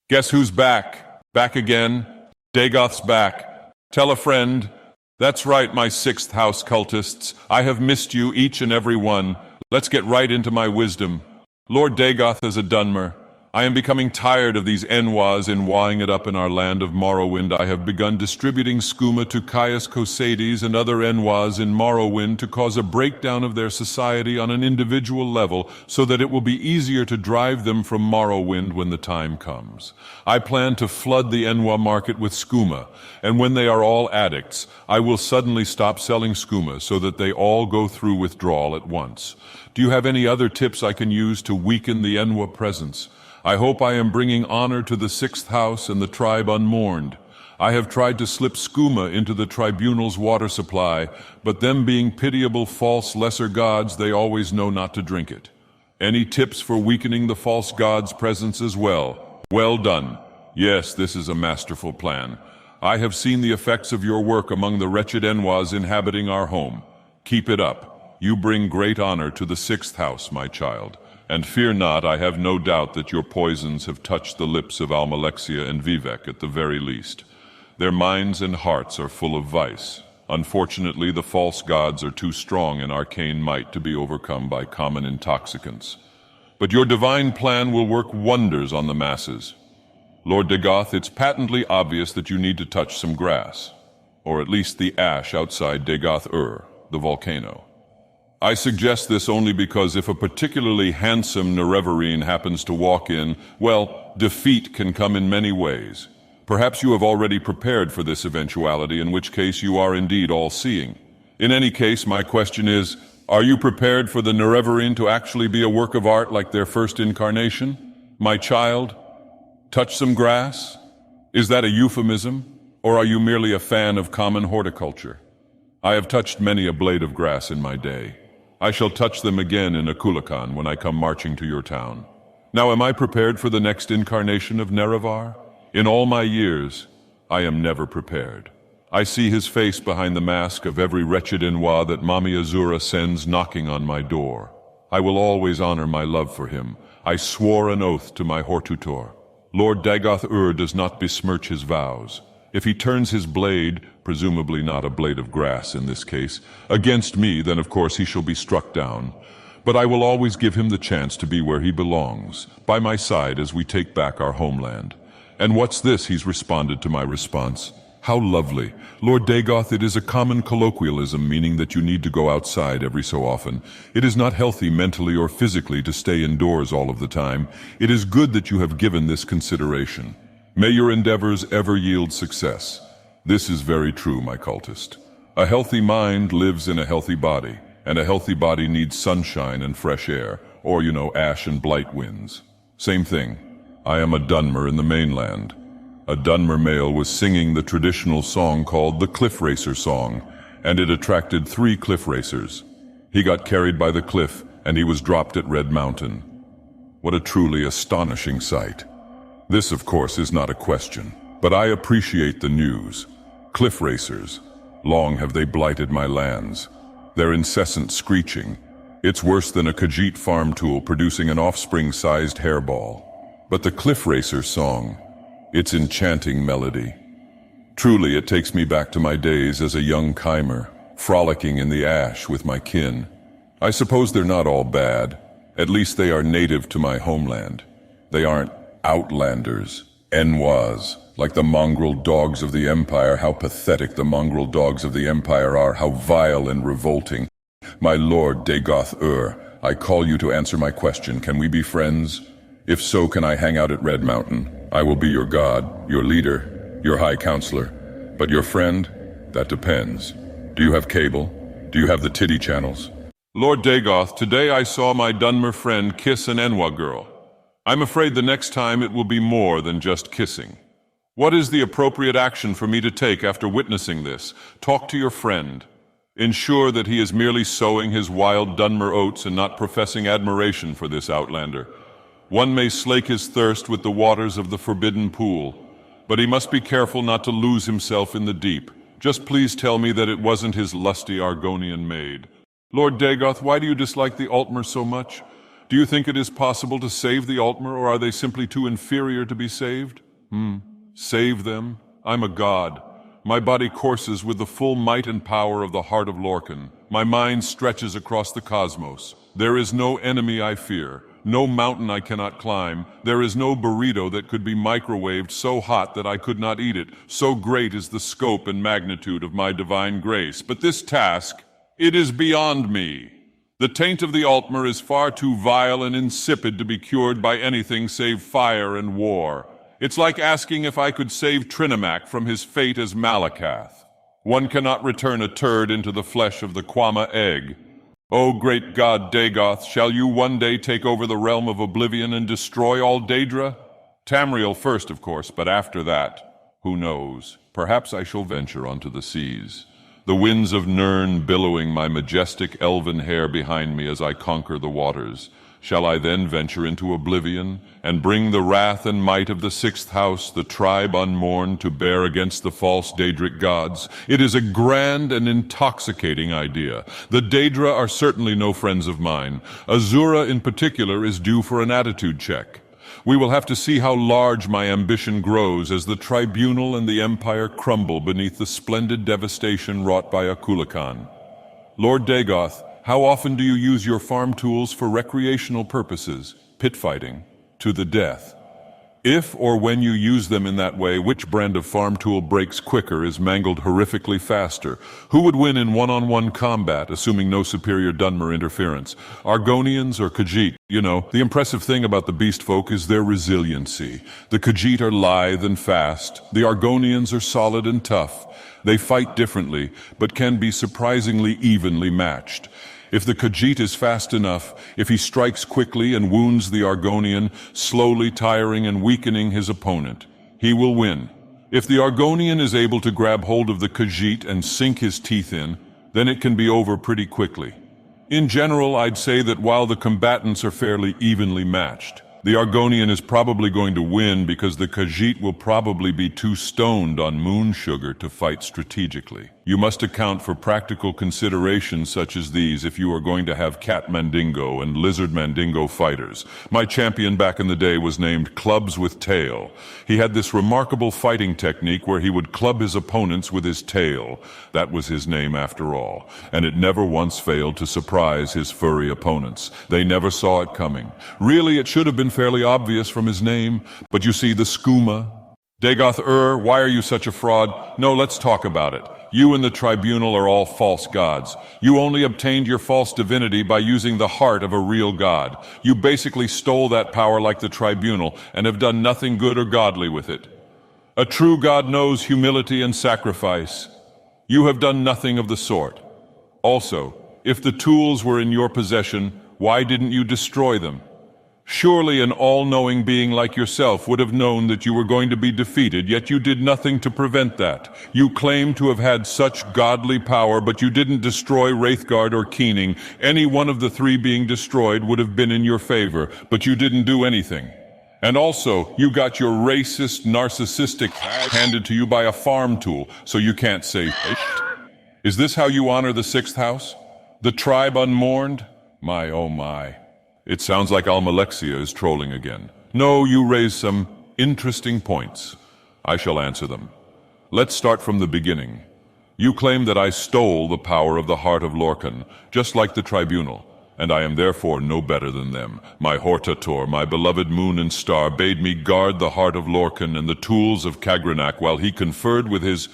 Guess who's back? Back again? Dagoth's back. Tell a friend. That's right, my sixth house cultists. I have missed you, each and every one. Let's get right into my wisdom. Lord Dagoth is a Dunmer. I am becoming tired of these Enwas enwawing it up in our land of Morrowind. I have begun distributing skooma to Caius Cosades and other Enwas in Morrowind to cause a breakdown of their society on an individual level so that it will be easier to drive them from Morrowind when the time comes. I plan to flood the Enwa market with skooma, and when they are all addicts, I will suddenly stop selling skooma so that they all go through withdrawal at once. Do you have any other tips I can use to weaken the Enwa presence? I hope I am bringing honor to the sixth house and the tribe Unmourned. I have tried to slip skooma into the tribunal's water supply, but them being pitiable false lesser gods, they always know not to drink it. Any tips for weakening the false god's presence as well? Well done. Yes, this is a masterful plan. I have seen the effects of your work among the wretched Enwas inhabiting our home. Keep it up. You bring great honor to the sixth house, my child. And fear not, I have no doubt that your poisons have touched the lips of Almalexia and Vivek at the very least. Their minds and hearts are full of vice. Unfortunately, the false gods are too strong in arcane might to be overcome by common intoxicants. But your divine plan will work wonders on the masses. Lord Dagoth, it's patently obvious that you need to touch some grass, or at least the ash outside Dagoth, the volcano. I suggest this only because if a particularly handsome Nerevarine happens to walk in, well, defeat can come in many ways. Perhaps you have already prepared for this eventuality, in which case you are indeed all-seeing. In any case, my question is, are you prepared for the Nerevarine to actually be a work of art like their first incarnation? My child, touch some grass? Is that a euphemism, or are you merely a fan of common horticulture? I have touched many a blade of grass in my day. I shall touch them again in Akulakan when I come marching to your town. Now am I prepared for the next incarnation of Nerevar? In all my years, I am never prepared. I see his face behind the mask of every wretched Enwa that Mami Azura sends knocking on my door. I will always honor my love for him. I swore an oath to my Hortutor. Lord Dagoth does not besmirch his vows. If he turns his blade, presumably not a blade of grass in this case, against me, then of course he shall be struck down. But I will always give him the chance to be where he belongs, by my side as we take back our homeland. And what's this? He's responded to my response. How lovely. Lord Dagoth, it is a common colloquialism meaning that you need to go outside every so often. It is not healthy mentally or physically to stay indoors all of the time. It is good that you have given this consideration. May your endeavors ever yield success. This is very true, my cultist. A healthy mind lives in a healthy body, and a healthy body needs sunshine and fresh air, or, ash and blight winds. Same thing. I am a Dunmer in the mainland. A Dunmer male was singing the traditional song called the Cliff Racer Song, and it attracted 3 cliff racers. He got carried by the cliff, and he was dropped at Red Mountain. What a truly astonishing sight. This, of course, is not a question, but I appreciate the news. Cliff racers, long have they blighted my lands. Their incessant screeching. It's worse than a Khajiit farm tool producing an offspring-sized hairball. But the Cliff Racer song, its enchanting melody. Truly, it takes me back to my days as a young Chimer, frolicking in the ash with my kin. I suppose they're not all bad. At least they are native to my homeland. They aren't outlanders, Enwas, like the mongrel dogs of the Empire. How pathetic the mongrel dogs of the Empire are, how vile and revolting. My Lord Dagoth, I call you to answer my question. Can we be friends? If so, can I hang out at Red Mountain? I will be your god, your leader, your high counselor. But your friend? That depends. Do you have cable? Do you have the titty channels? Lord Dagoth, today I saw my Dunmer friend kiss an Enwa girl. I'm afraid the next time it will be more than just kissing. What is the appropriate action for me to take after witnessing this? Talk to your friend. Ensure that he is merely sowing his wild Dunmer oats and not professing admiration for this outlander. One may slake his thirst with the waters of the forbidden pool, but he must be careful not to lose himself in the deep. Just please tell me that it wasn't his lusty Argonian maid. Lord Dagoth, why do you dislike the Altmer so much? Do you think it is possible to save the Altmer, or are they simply too inferior to be saved? Save them? I'm a god. My body courses with the full might and power of the heart of Lorcan. My mind stretches across the cosmos. There is no enemy I fear, no mountain I cannot climb. There is no burrito that could be microwaved so hot that I could not eat it. So great is the scope and magnitude of my divine grace. But this task, it is beyond me. The taint of the Altmer is far too vile and insipid to be cured by anything save fire and war. It's like asking if I could save Trinimac from his fate as Malakath. One cannot return a turd into the flesh of the Quama egg. O great god Dagoth, shall you one day take over the realm of oblivion and destroy all Daedra? Tamriel first, of course, but after that, who knows? Perhaps I shall venture onto the seas. The winds of Nirn billowing my majestic elven hair behind me as I conquer the waters. Shall I then venture into oblivion, and bring the wrath and might of the sixth house, the tribe Unmourned, to bear against the false Daedric gods? It is a grand and intoxicating idea. The Daedra are certainly no friends of mine. Azura in particular is due for an attitude check. We will have to see how large my ambition grows as the tribunal and the empire crumble beneath the splendid devastation wrought by Akulakan. Lord Dagoth, how often do you use your farm tools for recreational purposes, pit fighting, to the death? If or when you use them in that way, which brand of farm tool breaks quicker, is mangled horrifically faster? Who would win in one-on-one combat, assuming no superior Dunmer interference? Argonians or Khajiit? You know, the impressive thing about the beast folk is their resiliency. The Khajiit are lithe and fast. The Argonians are solid and tough. They fight differently, but can be surprisingly evenly matched. If the Khajiit is fast enough, if he strikes quickly and wounds the Argonian, slowly tiring and weakening his opponent, he will win. If the Argonian is able to grab hold of the Khajiit and sink his teeth in, then it can be over pretty quickly. In general, I'd say that while the combatants are fairly evenly matched, the Argonian is probably going to win because the Khajiit will probably be too stoned on moon sugar to fight strategically. You must account for practical considerations such as these if you are going to have cat mandingo and lizard mandingo fighters. My champion back in the day was named Clubs with Tail. He had this remarkable fighting technique where he would club his opponents with his tail. That was his name after all, and it never once failed to surprise his furry opponents. They never saw it coming. Really, it should have been fairly obvious from his name, but you see the skooma. Dagoth, why are you such a fraud? No, let's talk about it. You and the tribunal are all false gods. You only obtained your false divinity by using the heart of a real god. You basically stole that power like the tribunal and have done nothing good or godly with it. A true god knows humility and sacrifice. You have done nothing of the sort. Also, if the tools were in your possession, why didn't you destroy them? Surely an all-knowing being like yourself would have known that you were going to be defeated, yet you did nothing to prevent that. You claim to have had such godly power, but you didn't destroy Wraithguard or Keening. Any one of the three being destroyed would have been in your favor, but you didn't do anything. And also, you got your racist, narcissistic handed to you by a farm tool, so you can't say shit. Is this how you honor the sixth house? The tribe Unmourned? My, oh my. It sounds like Almalexia is trolling again. No, you raise some interesting points. I shall answer them. Let's start from the beginning. You claim that I stole the power of the heart of Lorcan, just like the tribunal, and I am therefore no better than them. My Hortator, my beloved moon and star, bade me guard the heart of Lorcan and the tools of Kagranak while he conferred with his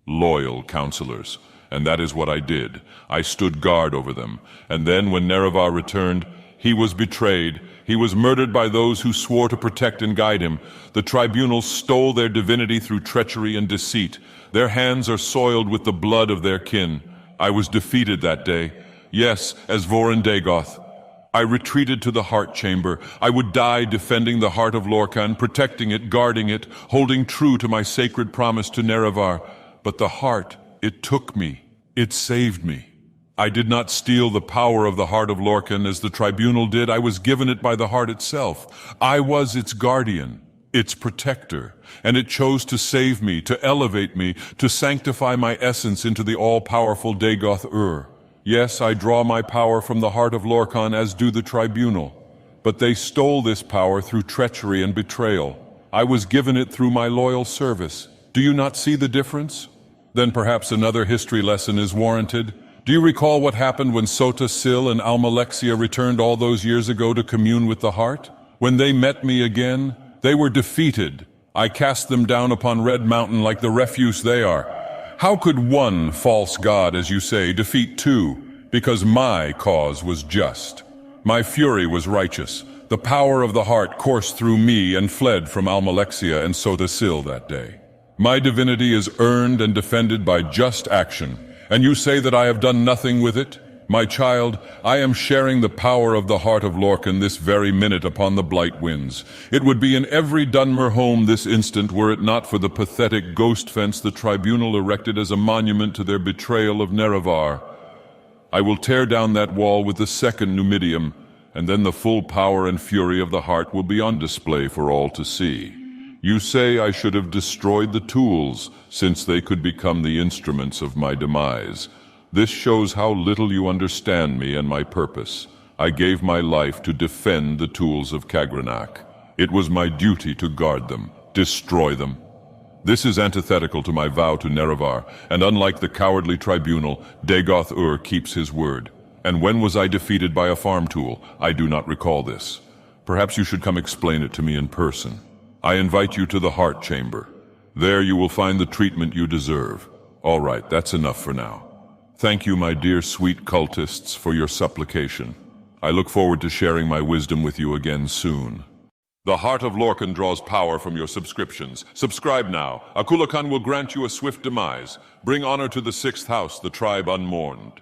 loyal counselors. And that is what I did. I stood guard over them, and then when Nerevar returned, he was betrayed. He was murdered by those who swore to protect and guide him. The tribunal stole their divinity through treachery and deceit. Their hands are soiled with the blood of their kin. I was defeated that day. Yes, as Vorin Dagoth. I retreated to the heart chamber. I would die defending the heart of Lorcan, protecting it, guarding it, holding true to my sacred promise to Nerevar. But the heart, it took me. It saved me. I did not steal the power of the heart of Lorcan as the tribunal did. I was given it by the heart itself. I was its guardian, its protector, and it chose to save me, to elevate me, to sanctify my essence into the all-powerful Dagoth. Yes, I draw my power from the heart of Lorcan, as do the tribunal. but they stole this power through treachery and betrayal. I was given it through my loyal service. Do you not see the difference? Then perhaps another history lesson is warranted. Do you recall what happened when Sota Sil and Almalexia returned all those years ago to commune with the heart? When they met me again, they were defeated. I cast them down upon Red Mountain like the refuse they are. How could one false god, as you say, defeat two? Because my cause was just. My fury was righteous. The power of the heart coursed through me and fled from Almalexia and Sota Sil that day. My divinity is earned and defended by just action, and you say that I have done nothing with it? My child, I am sharing the power of the heart of Lorcan this very minute upon the blight winds. It would be in every Dunmer home this instant were it not for the pathetic ghost fence the tribunal erected as a monument to their betrayal of Nerevar. I will tear down that wall with the second Numidium, and then the full power and fury of the heart will be on display for all to see. You say I should have destroyed the tools, since they could become the instruments of my demise. This shows how little you understand me and my purpose. I gave my life to defend the tools of Kagranak. It was my duty to guard them, destroy them. This is antithetical to my vow to Nerevar, and unlike the cowardly tribunal, Dagoth keeps his word. And when was I defeated by a farm tool? I do not recall this. Perhaps you should come explain it to me in person. I invite you to the Heart Chamber. There you will find the treatment you deserve. All right, that's enough for now. Thank you, my dear sweet cultists, for your supplication. I look forward to sharing my wisdom with you again soon. The Heart of Lorcan draws power from your subscriptions. Subscribe now. Akulakan will grant you a swift demise. Bring honor to the 6th house, the tribe Unmourned.